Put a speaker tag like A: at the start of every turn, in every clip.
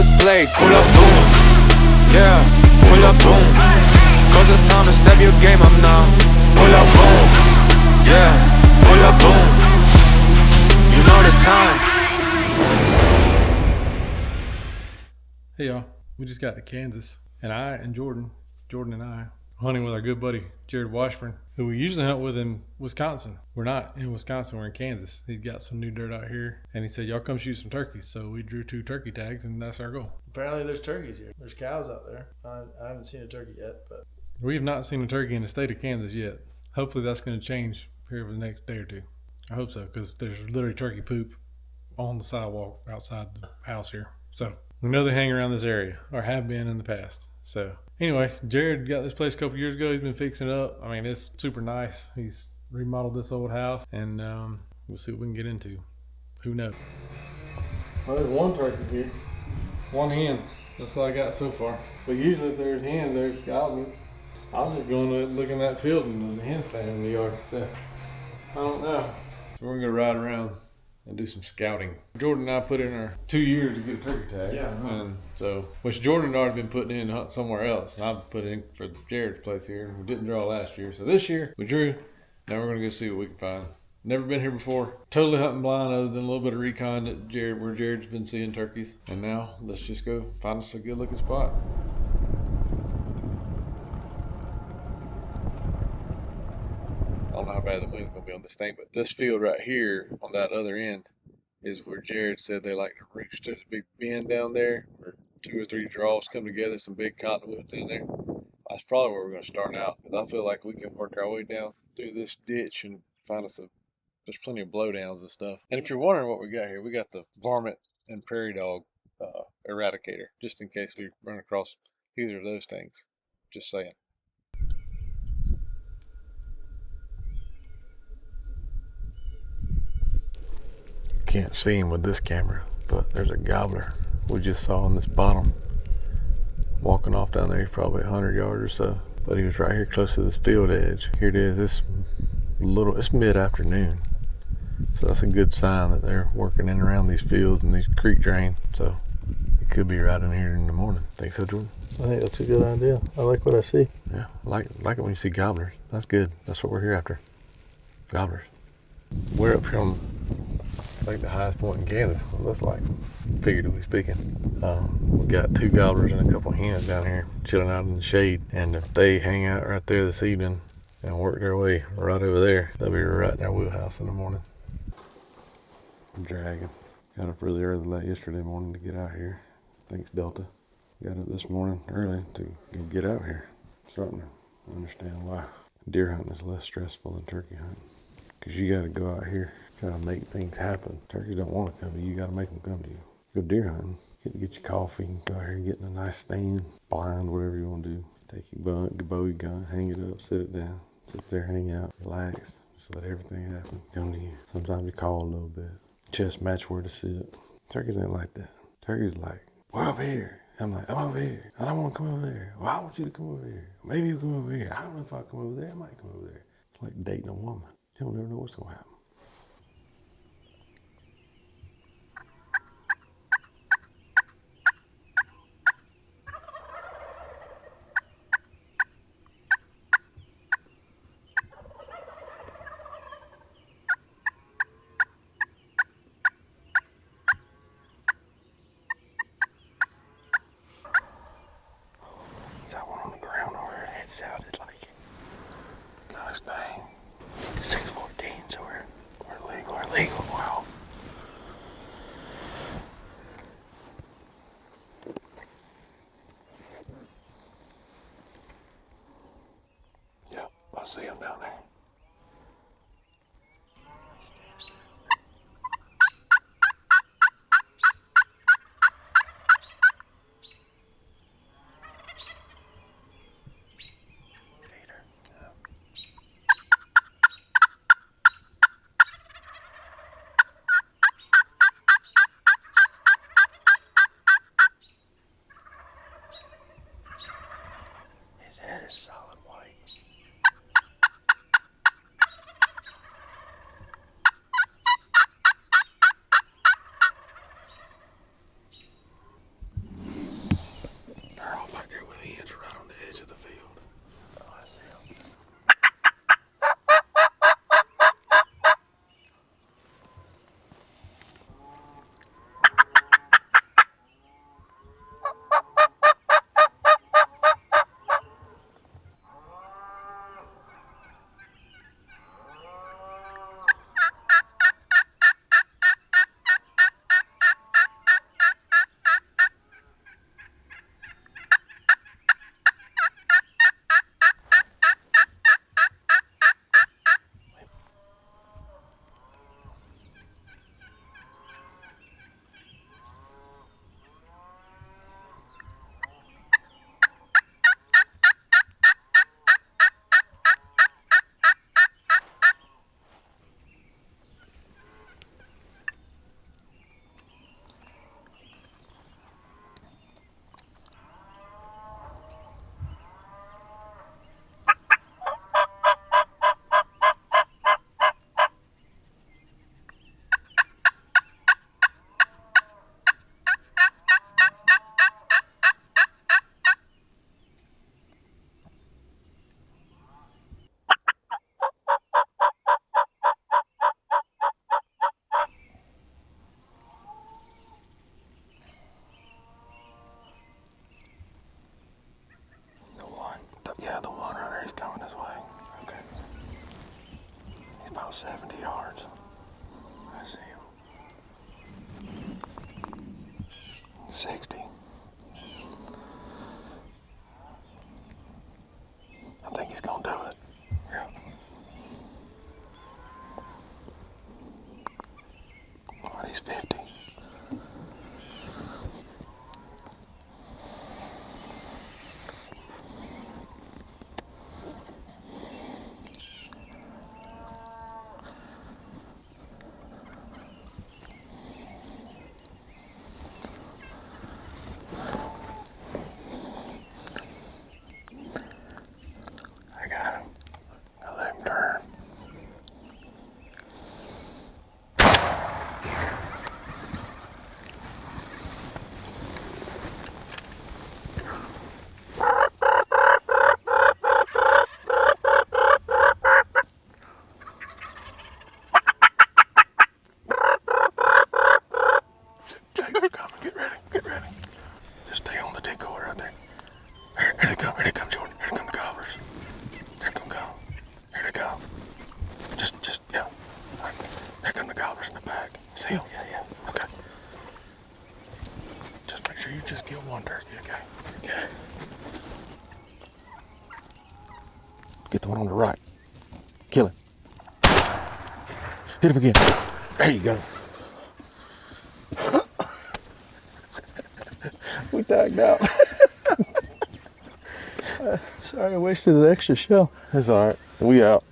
A: it's played. Pull up, boom. Yeah, pull up, boom. Cause it's time to step your game up now. Pull up, boom. Yeah, pull up, boom. You know the time.
B: Hey y'all, we just got to Kansas, and I and Jordan and I, hunting with our good buddy Jared Washburn, who we usually hunt with in Wisconsin. We're not in Wisconsin, we're in Kansas. He's got some new dirt out here, and he said, y'all come shoot some turkeys. So we drew 2 turkey tags, and that's our goal.
C: Apparently there's turkeys here. There's cows out there. I haven't seen a turkey yet, but
B: We have not seen a turkey in the state of Kansas yet. Hopefully that's going to change here over the next day or two. I hope so, because there's literally turkey poop on the sidewalk outside the house here. So we know they hang around this area, or have been in the past. So anyway, Jared got this place a couple years ago. He's been fixing it up. I mean, it's super nice. He's remodeled this old house, and we'll see what we can get into. Who knows? Well, there's one turkey here. One hen. That's all I got so far. But usually if there's hens, there's goblins. I was just going to look in that field and there's a hen standing in the yard. So I don't know. So we're going to ride around and do some scouting. Jordan and I put in our 2 years to get a turkey tag.
C: Yeah.
B: And so, which Jordan had already been putting in to hunt somewhere else. And I put in for Jared's place here, and we didn't draw last year. So this year we drew. Now we're gonna go see what we can find. Never been here before. Totally hunting blind, other than a little bit of recon that where Jared's been seeing turkeys. And now let's just go find us a good looking spot. I don't know how bad the wind's gonna be on this thing, but this field right here on that other end is where Jared said they like to roost. There's a big bend down there where 2 or 3 draws come together, some big cottonwoods in there. That's probably where we're going to start out, because I feel like we can work our way down through this ditch and find us there's plenty of blowdowns and stuff. And if you're wondering what we got here, we got the varmint and prairie dog eradicator, just in case we run across either of those things. Just saying. Can't see him with this camera, but there's a gobbler we just saw on this bottom walking off down there. He's probably 100 yards or so, but he was right here close to this field edge. Here it is. It's mid-afternoon, so that's a good sign that they're working in around these fields and these creek drain. So it could be right in here in the morning. Think so, Jordan?
C: I think that's a good idea. I like what I see.
B: Yeah, I like it when you see gobblers. That's good. That's what we're here after. Gobblers. We're up here on, I think, the highest point in Kansas. Well, that's like, figuratively speaking. We got 2 gobblers and a couple hens down here chilling out in the shade. And if they hang out right there this evening and work their way right over there, they'll be right in our wheelhouse in the morning. I'm dragging. Got up really early yesterday morning to get out here. Thanks, Delta. Got up this morning early to get out here. Starting to understand why deer hunting is less stressful than turkey hunting. Because you got to go out here, got to make things happen. Turkeys don't want to come to you, you got to make them come to you. Go deer hunting, get your coffee, go out here and get in a nice stand, blind, whatever you want to do. Take your bow, your gun, hang it up, sit it down, sit there, hang out, relax, just let everything happen, come to you. Sometimes you call a little bit, chest match where to sit. Turkeys ain't like that. Turkeys like, we're over here. I'm like, I'm over here. I don't want to come over there. Well, I want you to come over here. Maybe you come over here. I don't know if I'll come over there. I might come over there. It's like dating a woman. You don't never know what's going to happen. That one on the ground over there, it sounded like it. Gosh dang. 6:14, so we're legal. Wow. Yep, I see him down there. He's about 70 yards. I see him. 60. I think he's gonna do it. Yeah. But he's 50. I got him. Now let him turn. Jake, they're coming. Get ready. Get ready. Just stay on the decoy right there. Here they come. Here they come, Jordan. Here come the gobblers. Here come go. Here they go. Just, yeah. Right. Here come the gobblers in the back. See them? Yeah. Okay. Just make sure you just kill one turkey, okay? Okay. Get the one on the right. Kill him. Hit him again. There you go. We tagged out.
C: Sorry, I wasted an extra shell.
B: It's all right. We out.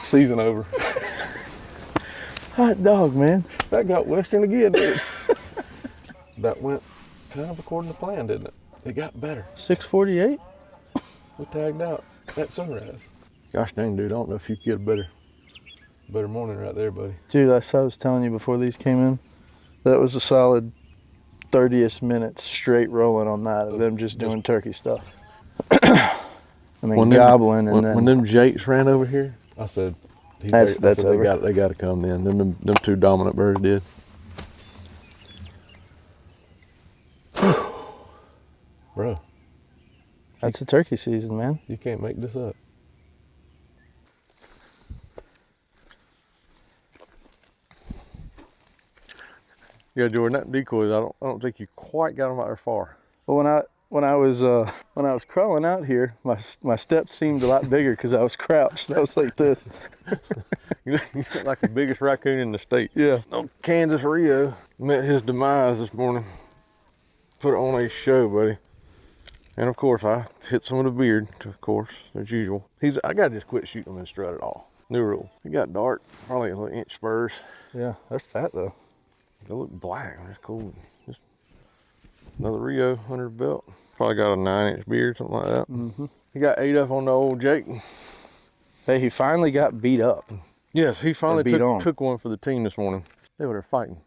B: Season over.
C: Hot dog, man.
B: That got Western again, dude. That went kind of according to plan, didn't it? It got better.
C: 648.
B: We tagged out at sunrise. Gosh dang, dude, I don't know if you could get a better morning right there, buddy.
C: Dude, I was telling you before these came in, that was a solid 30-ish minutes straight rolling on that of them just doing turkey stuff. And then gobbling, and then
B: when them jakes ran over here, I said,
C: that's over.
B: They got to come then. Them two dominant birds did. Bro,
C: That's a turkey season, man.
B: you can't make this up. Yeah, Jordan, that decoys, I don't think you quite got them out there far.
C: Well, when I was crawling out here, my steps seemed a lot bigger because I was crouched. I was like this.
B: You look like the biggest raccoon in the state.
C: Yeah.
B: No, Kansas Rio met his demise this morning. Put it on a show, buddy. And of course, I hit some of the beard, of course, as usual. I gotta just quit shooting him and strut it all. New rule. He got dark, probably a little inch spurs.
C: Yeah, they're fat though.
B: They look black. That's cool. Just another Rio under the belt. Probably got a 9-inch beard, something like that.
C: Mm-hmm.
B: He got ate up on the old Jake.
C: Hey, he finally got beat up.
B: Yes, he finally took one for the team this morning. They were there fighting.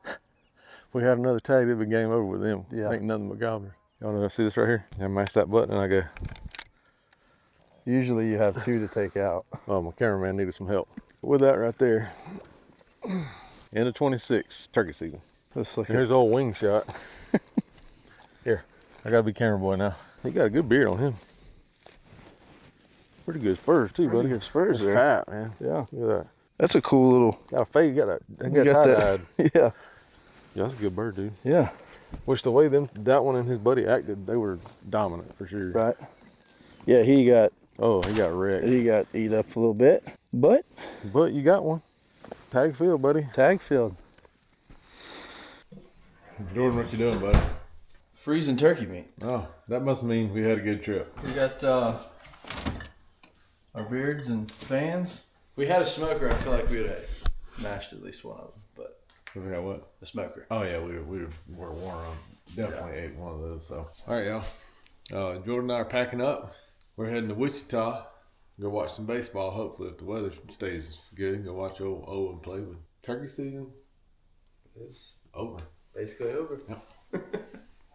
B: If we had another tag, it'd be game over with them.
C: Yeah.
B: Ain't nothing but gobblers. Y'all know, I see this right here? I mash that button and I go,
C: Usually you have 2 to take out.
B: oh, my cameraman needed some help. With that right there, end of 26, turkey season.
C: Let's look
B: Here's old wing shot. Here, I gotta be camera boy now. He got a good beard on him. Pretty good spurs too, buddy.
C: good spurs
B: That's
C: there.
B: fat, man.
C: Yeah.
B: Look at that.
C: That's a cool little.
B: Got a face. Got
C: that. Yeah.
B: Yeah, that's a good bird, dude.
C: Yeah.
B: Which the way that one and his buddy acted, they were dominant for sure.
C: Right. Yeah, he got
B: wrecked.
C: He got eat up a little bit, but
B: you got one. Tag field, buddy.
C: tag field.
B: Jordan, what you doing, buddy?
C: Freezing turkey meat.
B: Oh, that must mean we had a good trip.
C: We got our beards and fans. We had a smoker. I feel like we would have mashed at least one of them, but
B: We got what?
C: the smoker.
B: Oh yeah, we were warm. Definitely ate one of those. So all right, y'all. Jordan and I are packing up. We're heading to Wichita. Go watch some baseball. Hopefully, if the weather stays good, go watch old Owen play. But turkey season is over.
C: Basically over.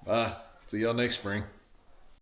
B: Bye. See y'all next spring.